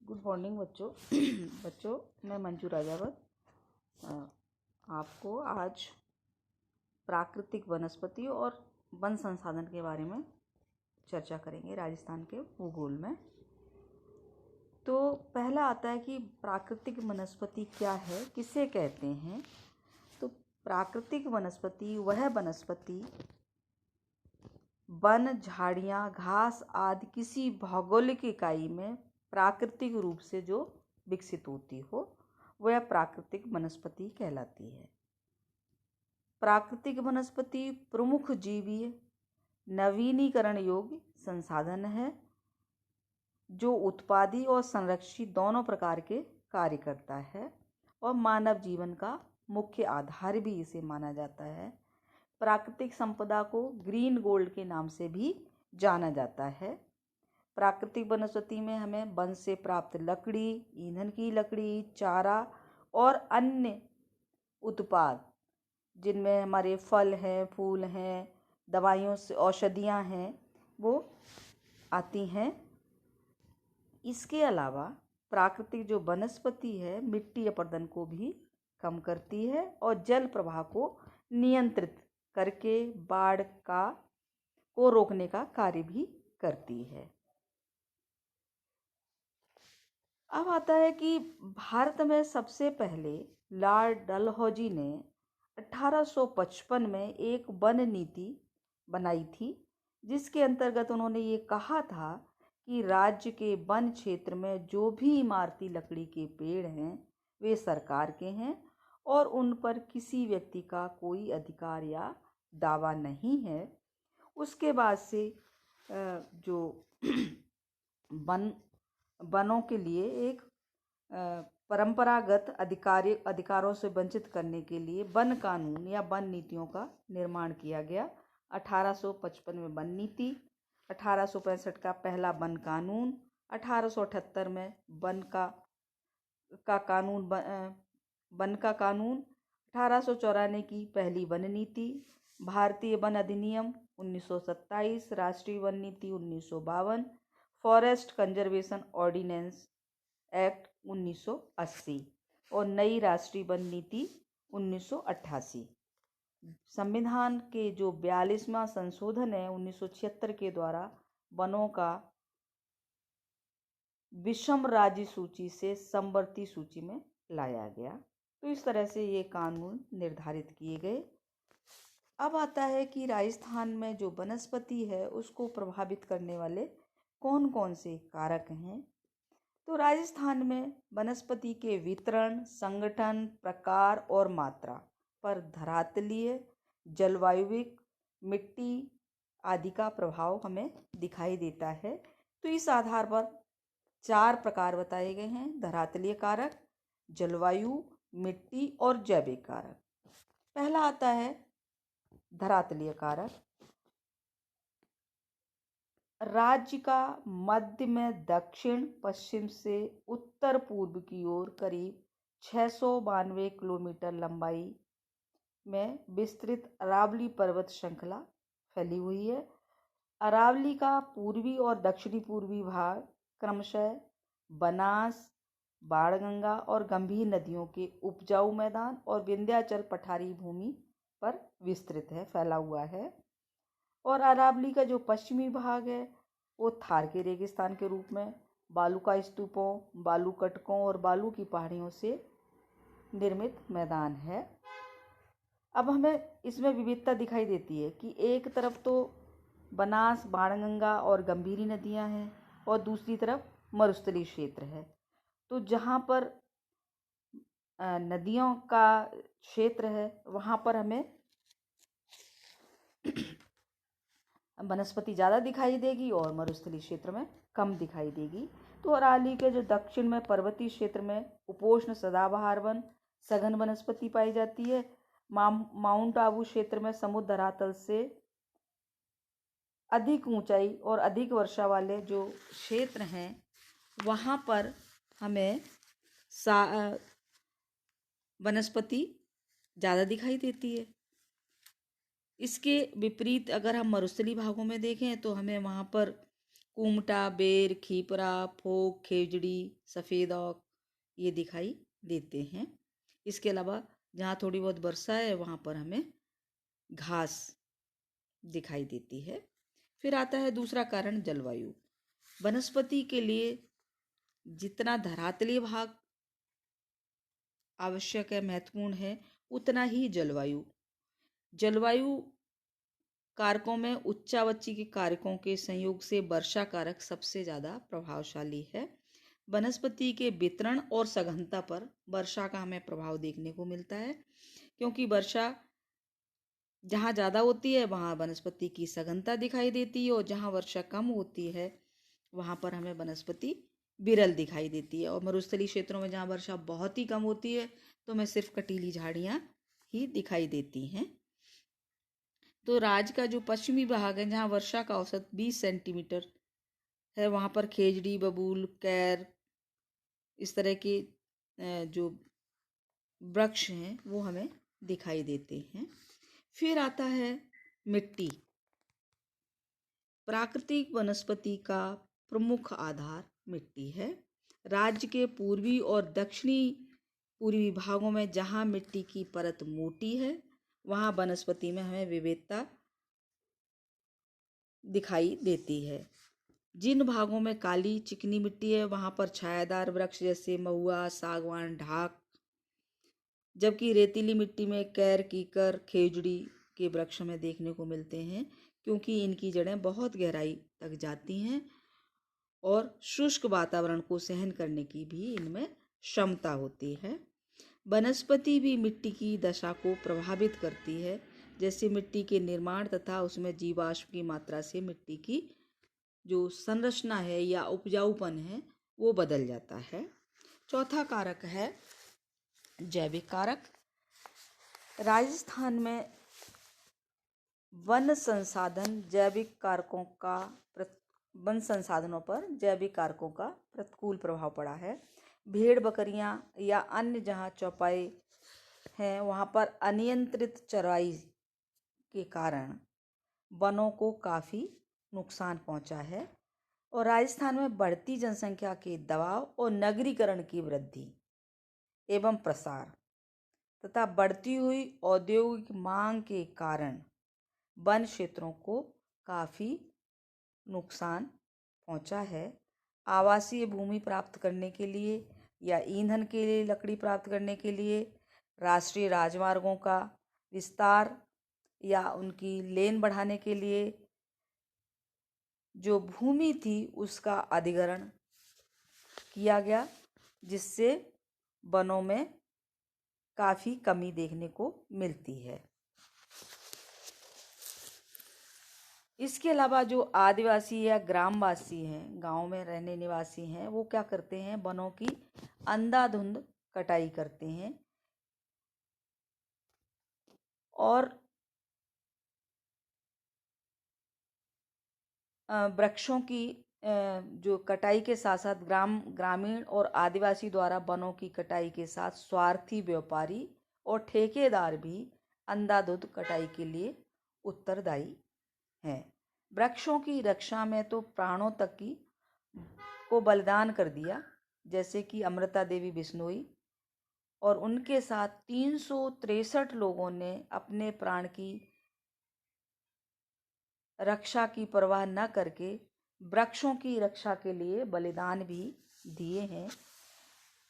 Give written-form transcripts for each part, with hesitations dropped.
Good morning बच्चों। बच्चों, मैं मंजू राजावत आपको आज प्राकृतिक वनस्पति और वन संसाधन के बारे में चर्चा करेंगे राजस्थान के भूगोल में। तो पहला आता है कि प्राकृतिक वनस्पति क्या है, किसे कहते हैं। तो प्राकृतिक वनस्पति वह वनस्पति वन, झाड़ियाँ, घास आदि किसी भौगोलिक इकाई में प्राकृतिक रूप से जो विकसित होती हो वह प्राकृतिक वनस्पति कहलाती है। प्राकृतिक वनस्पति प्रमुख जीवीय नवीनीकरण योग्य संसाधन है जो उत्पादी और संरक्षित दोनों प्रकार के कार्य करता है और मानव जीवन का मुख्य आधार भी इसे माना जाता है। प्राकृतिक संपदा को ग्रीन गोल्ड के नाम से भी जाना जाता है। प्राकृतिक वनस्पति में हमें वन से प्राप्त लकड़ी, ईंधन की लकड़ी, चारा और अन्य उत्पाद जिनमें हमारे फल हैं, फूल हैं, दवाइयों से औषधियाँ हैं, वो आती हैं। इसके अलावा प्राकृतिक जो वनस्पति है मिट्टी अपरदन को भी कम करती है और जल प्रवाह को नियंत्रित करके बाढ़ को रोकने का कार्य भी करती है। अब आता है कि भारत में सबसे पहले लॉर्ड डलहौजी ने 1855 में एक वन नीति बनाई थी, जिसके अंतर्गत उन्होंने ये कहा था कि राज्य के वन क्षेत्र में जो भी इमारती लकड़ी के पेड़ हैं वे सरकार के हैं और उन पर किसी व्यक्ति का कोई अधिकार या दावा नहीं है। उसके बाद से जो वनों के लिए एक परंपरागत अधिकारों से वंचित करने के लिए वन कानून या वन नीतियों का निर्माण किया गया। 1855 में वन नीति, 1865 का पहला वन कानून, 1878 में वन का कानून, 1894 की पहली वन नीति, भारतीय वन अधिनियम 1927, राष्ट्रीय वन नीति 1952, फॉरेस्ट कंजर्वेशन ऑर्डिनेंस एक्ट 1980 और नई राष्ट्रीय वन नीति 1988। संविधान के जो 42वां संशोधन है 1976 के द्वारा वनों का विषम राज्य सूची से समवर्ती सूची में लाया गया। तो इस तरह से ये कानून निर्धारित किए गए। अब आता है कि राजस्थान में जो वनस्पति है उसको प्रभावित करने वाले कौन कौन से कारक हैं। तो राजस्थान में वनस्पति के वितरण, संगठन, प्रकार और मात्रा पर धरातलीय, जलवायुविक, मिट्टी आदि का प्रभाव हमें दिखाई देता है। तो इस आधार पर 4 प्रकार बताए गए हैं: धरातलीय कारक, जलवायु, मिट्टी और जैविक कारक। पहला आता है धरातलीय कारक। राज्य का मध्य में दक्षिण पश्चिम से उत्तर पूर्व की ओर करीब 692 किलोमीटर लंबाई में विस्तृत अरावली पर्वत श्रृंखला फैली हुई है। अरावली का पूर्वी और दक्षिणी पूर्वी भाग क्रमशः बनास, बाणगंगा और गंभीर नदियों के उपजाऊ मैदान और विंध्याचल पठारी भूमि पर विस्तृत है, फैला हुआ है। और अरावली का जो पश्चिमी भाग है वो थार के रेगिस्तान के रूप में बालू का स्तूपों, बालू कटकों और बालू की पहाड़ियों से निर्मित मैदान है। अब हमें इसमें विविधता दिखाई देती है कि एक तरफ तो बनास, बाणगंगा और गंभीरी नदियां हैं और दूसरी तरफ मरुस्थलीय क्षेत्र है। तो जहाँ पर नदियों का क्षेत्र है वहाँ पर हमें वनस्पति ज़्यादा दिखाई देगी और मरुस्थलीय क्षेत्र में कम दिखाई देगी। तो अरावली के जो दक्षिण में पर्वतीय क्षेत्र में उपोष्ण सदाबहार वन, सघन वनस्पति पाई जाती है। माउंट आबू क्षेत्र में समुद्र धरातल से अधिक ऊंचाई और अधिक वर्षा वाले जो क्षेत्र हैं वहाँ पर हमें वनस्पति ज़्यादा दिखाई देती है। इसके विपरीत अगर हम मरुस्थलीय भागों में देखें तो हमें वहाँ पर कुमटा, बेर, खीपरा, फोक, खेजड़ी, सफ़ेद औक ये दिखाई देते हैं। इसके अलावा जहाँ थोड़ी बहुत वर्षा है वहाँ पर हमें घास दिखाई देती है। फिर आता है दूसरा कारण, जलवायु। वनस्पति के लिए जितना धरातलीय भाग आवश्यक है, महत्वपूर्ण है, उतना ही जलवायु। जलवायु कारकों में उच्चावच्ची के कारकों के संयोग से वर्षा कारक सबसे ज़्यादा प्रभावशाली है। वनस्पति के वितरण और सघनता पर वर्षा का हमें प्रभाव देखने को मिलता है, क्योंकि वर्षा जहाँ ज़्यादा होती है वहाँ वनस्पति की सघनता दिखाई देती है, और जहाँ वर्षा कम होती है वहाँ पर हमें वनस्पति विरल दिखाई देती है। और मरुस्थलीय क्षेत्रों में जहाँ वर्षा बहुत ही कम होती है तो हमें सिर्फ कटीली झाड़ियाँ ही दिखाई देती हैं। तो राज्य का जो पश्चिमी भाग है जहाँ वर्षा का औसत 20 सेंटीमीटर है, वहाँ पर खेजड़ी, बबूल, कैर इस तरह के जो वृक्ष हैं वो हमें दिखाई देते हैं। फिर आता है मिट्टी। प्राकृतिक वनस्पति का प्रमुख आधार मिट्टी है। राज्य के पूर्वी और दक्षिणी पूर्वी भागों में जहाँ मिट्टी की परत मोटी है वहाँ वनस्पति में हमें विविधता दिखाई देती है। जिन भागों में काली चिकनी मिट्टी है वहाँ पर छायादार वृक्ष जैसे महुआ, सागवान, ढाक, जबकि रेतीली मिट्टी में कैर, कीकर, खेजड़ी के वृक्ष हमें देखने को मिलते हैं, क्योंकि इनकी जड़ें बहुत गहराई तक जाती हैं और शुष्क वातावरण को सहन करने की भी इनमें क्षमता होती है। वनस्पति भी मिट्टी की दशा को प्रभावित करती है, जैसे मिट्टी के निर्माण तथा उसमें जीवाश्म की मात्रा से मिट्टी की जो संरचना है या उपजाऊपन है वो बदल जाता है। चौथा कारक है जैविक कारक। राजस्थान में वन संसाधनों पर जैविक कारकों का प्रतिकूल प्रभाव पड़ा है। भेड़ बकरियां या अन्य जहाँ चौपाई हैं वहाँ पर अनियंत्रित चराई के कारण वनों को काफ़ी नुकसान पहुँचा है। और राजस्थान में बढ़ती जनसंख्या के दबाव और नगरीकरण की वृद्धि एवं प्रसार तथा बढ़ती हुई औद्योगिक मांग के कारण वन क्षेत्रों को काफ़ी नुकसान पहुंचा है। आवासीय भूमि प्राप्त करने के लिए या ईंधन के लिए लकड़ी प्राप्त करने के लिए राष्ट्रीय राजमार्गों का विस्तार या उनकी लेन बढ़ाने के लिए जो भूमि थी उसका अधिग्रहण किया गया, जिससे वनों में काफ़ी कमी देखने को मिलती है। इसके अलावा जो आदिवासी या ग्रामवासी हैं, गांव में रहने निवासी हैं, वो क्या करते हैं, वनों की अंधाधुंध कटाई करते हैं और वृक्षों की जो कटाई के साथ साथ ग्रामीण और आदिवासी द्वारा वनों की कटाई के साथ स्वार्थी व्यापारी और ठेकेदार भी अंधाधुंध कटाई के लिए उत्तरदायी हैं। वृक्षों की रक्षा में तो प्राणों तक की को बलिदान कर दिया, जैसे कि अमृता देवी बिश्नोई और उनके साथ 363 लोगों ने अपने प्राण की रक्षा की परवाह न करके वृक्षों की रक्षा के लिए बलिदान भी दिए हैं।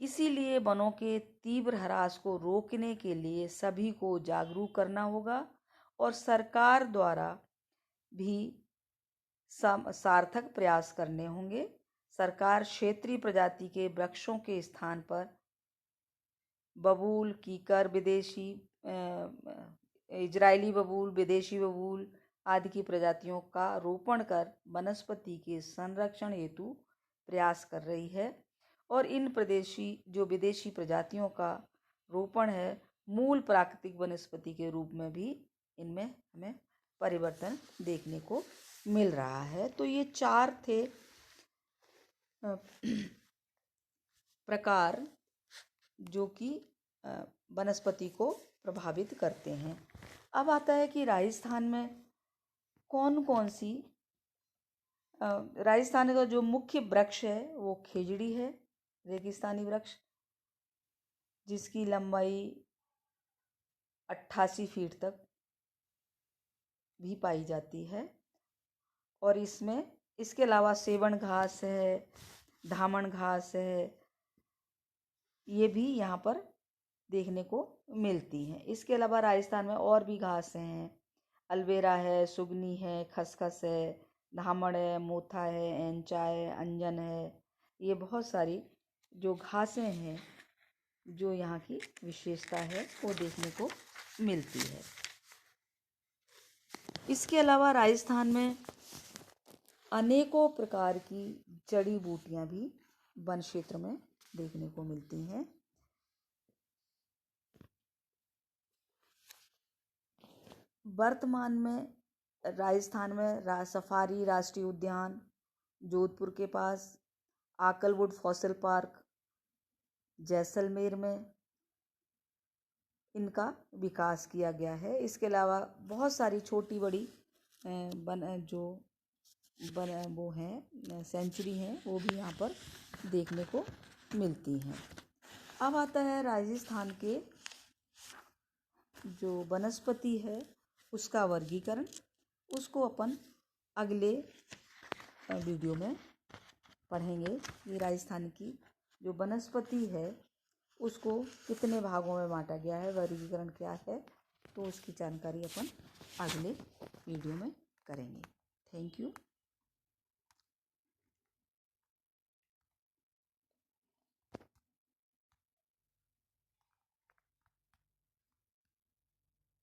इसीलिए वनों के तीव्र ह्रास को रोकने के लिए सभी को जागरूक करना होगा और सरकार द्वारा भी सार्थक प्रयास करने होंगे। सरकार क्षेत्रीय प्रजाति के वृक्षों के स्थान पर बबूल, कीकर, इजरायली बबूल, विदेशी बबूल आदि की प्रजातियों का रोपण कर वनस्पति के संरक्षण हेतु प्रयास कर रही है। और इन विदेशी प्रजातियों का रोपण है मूल प्राकृतिक वनस्पति के रूप में भी इनमें हमें परिवर्तन देखने को मिल रहा है। तो ये 4 थे प्रकार जो कि वनस्पति को प्रभावित करते हैं। अब आता है कि राजस्थान में कौन कौन सी राजस्थान का जो मुख्य वृक्ष है वो खेजड़ी है, रेगिस्तानी वृक्ष, जिसकी लंबाई 88 फीट तक भी पाई जाती है। और इसके अलावा सेवण घास है, धामण घास है, ये भी यहाँ पर देखने को मिलती हैं। इसके अलावा राजस्थान में और भी घास हैं, अलवेरा है, सुगनी है, खसखस है, धामण है, मोथा है, एंचा है, अंजन है। ये बहुत सारी जो घासें हैं जो यहाँ की विशेषता है वो देखने को मिलती है। इसके अलावा राजस्थान में अनेकों प्रकार की जड़ी बूटियां भी वन क्षेत्र में देखने को मिलती हैं। वर्तमान में राजस्थान में सफारी राष्ट्रीय उद्यान जोधपुर के पास, आकलवुड फॉसिल पार्क जैसलमेर में इनका विकास किया गया है। इसके अलावा बहुत सारी छोटी बड़ी वो हैं सेंचुरी हैं, वो भी यहाँ पर देखने को मिलती हैं। अब आता है राजस्थान के जो वनस्पति है उसका वर्गीकरण। उसको अपन अगले वीडियो में पढ़ेंगे कि राजस्थान की जो वनस्पति है उसको कितने भागों में बांटा गया है, वर्गीकरण क्या है, तो उसकी जानकारी अपन अगले वीडियो में करेंगे। Thank you.